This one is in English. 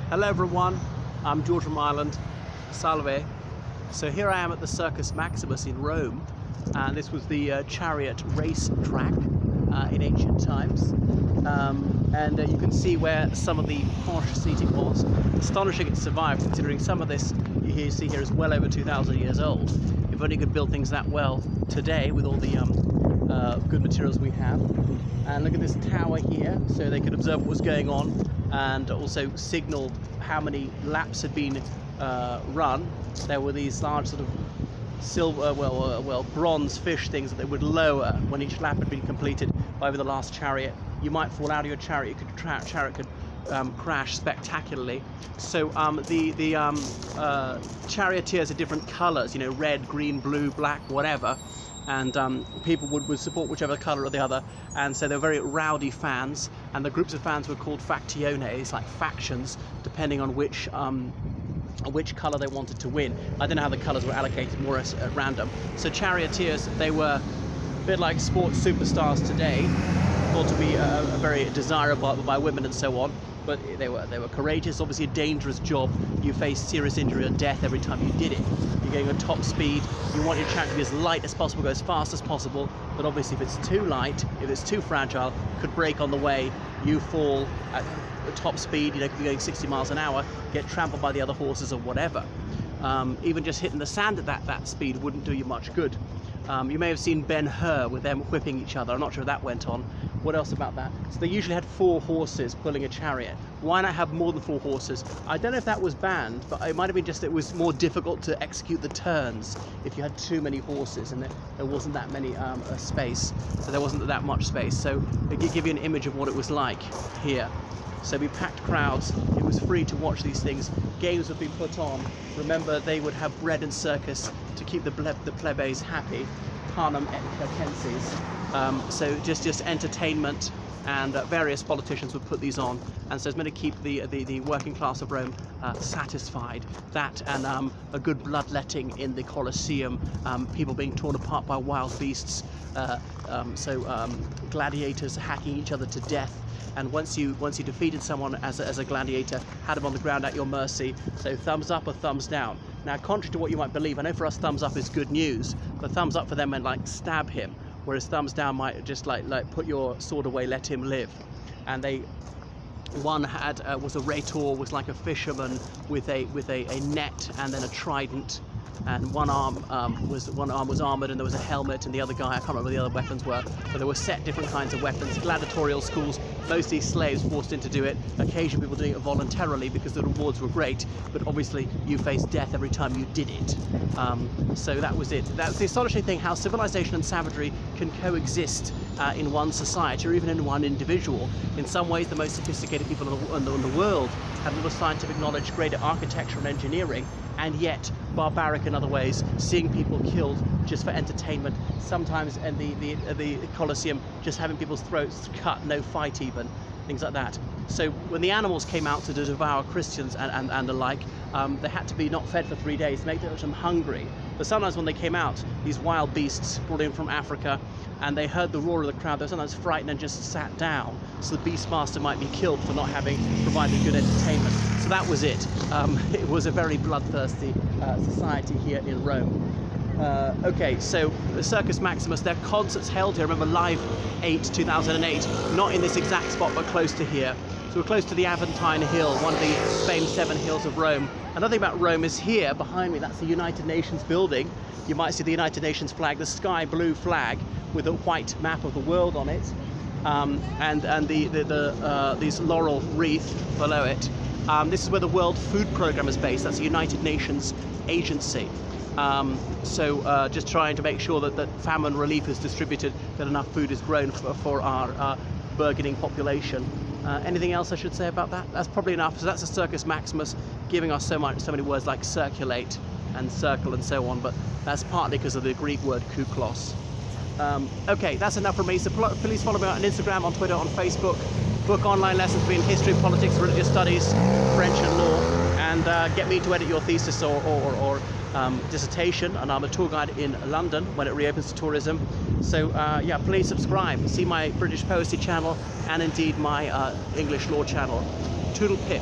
Hello everyone, I'm George from Ireland. Salve. So here I am at the Circus Maximus in Rome, and this was the Chariot race track in ancient times. You can see where some of the posh seating was. Astonishing it survived, considering some of this you see here is well over 2,000 years old. If only could build things that well today with all the good materials we have. And look at this tower here, so they could observe what was going on and also signaled how many laps had been run. There were these large sort of silver, bronze fish things that they would lower when each lap had been completed by the last chariot. You might fall out of your chariot, chariot could crash spectacularly. So the charioteers are different colours, you know, red, green, blue, black, whatever. And people would support whichever colour or the other, and so they're very rowdy fans, and the groups of fans were called factiones, like factions, depending on which colour they wanted to win. I don't know how the colours were allocated, more or less at random. So charioteers, they were a bit like sports superstars today, thought to be very desirable by women and so on, but they were courageous. Obviously a dangerous job. You faced serious injury or death every time you did it. You're going at top speed, you want your chariot to be as light as possible, go as fast as possible, but obviously if it's too light, if it's too fragile, could break on the way, you fall at top speed, you know, could be going 60 miles an hour, get trampled by the other horses or whatever. Even just hitting the sand at that speed wouldn't do you much good. You may have seen Ben-Hur with them whipping each other. I'm not sure if that went on. What else about that? So they usually had 4 horses pulling a chariot. Why not have more than 4 horses? I don't know if that was banned, but it might have been just it was more difficult to execute the turns if you had too many horses and there wasn't that many space. So there wasn't that much space. So it could give you an image of what it was like here. So we packed crowds. It was free to watch these things. Games would be put on. Remember, they would have bread and circus to keep the plebes happy. Panem et circenses. So just entertainment, and various politicians would put these on, and so it's meant to keep the working class of Rome satisfied. That and a good bloodletting in the Colosseum, people being torn apart by wild beasts, gladiators hacking each other to death. And once you defeated someone as a gladiator, had them on the ground at your mercy. So thumbs up or thumbs down. Now, contrary to what you might believe, I know for us thumbs up is good news, but thumbs up for them meant like stab him, whereas thumbs down might just like put your sword away, let him live. And one had was a rhetor, was like a fisherman with a net and then a trident. And one arm was armoured, and there was a helmet, and the other guy, I can't remember what the other weapons were, but there were set different kinds of weapons. Gladiatorial schools, mostly slaves forced in to do it, occasionally people doing it voluntarily because the rewards were great, but obviously you faced death every time you did it. So that was it. That's the astonishing thing, how civilization and savagery can coexist in one society or even in one individual. In some ways, the most sophisticated people in the world had all the scientific knowledge, greater architecture and engineering, and yet barbaric in other ways, seeing people killed just for entertainment, sometimes in the Colosseum just having people's throats cut, no fight even, things like that. So when the animals came out to devour Christians and the like, they had to be not fed for 3 days to make them hungry. But sometimes when they came out, these wild beasts brought in from Africa, and they heard the roar of the crowd, they were sometimes frightened and just sat down, so the beastmaster might be killed for not having provided good entertainment. So that was it. It was a very bloodthirsty society here in Rome. Okay, so the Circus Maximus, their concerts held here, remember Live 8 2008, not in this exact spot but close to here. So we're close to the Aventine Hill, one of the famed 7 hills of Rome. Another thing about Rome is here behind me, that's the United Nations building. You might see the United Nations flag, the sky blue flag with a white map of the world on it, and these laurel wreath below it. This is where the World Food Programme is based. That's the United Nations agency. Just trying to make sure that famine relief is distributed, that enough food is grown for our burgeoning population. Anything else I should say about that? That's probably enough. So that's the Circus Maximus, giving us so many words like circulate and circle and so on, but that's partly because of the Greek word kuklos. Okay, that's enough from me. So please follow me on Instagram, on Twitter, on Facebook. Book online lessons in history, politics, religious studies, French and law, and get me to edit your thesis or dissertation. And I'm a tour guide in London when it reopens to tourism. So yeah, please subscribe. See my British poetry channel and indeed my English law channel. Toodle pip.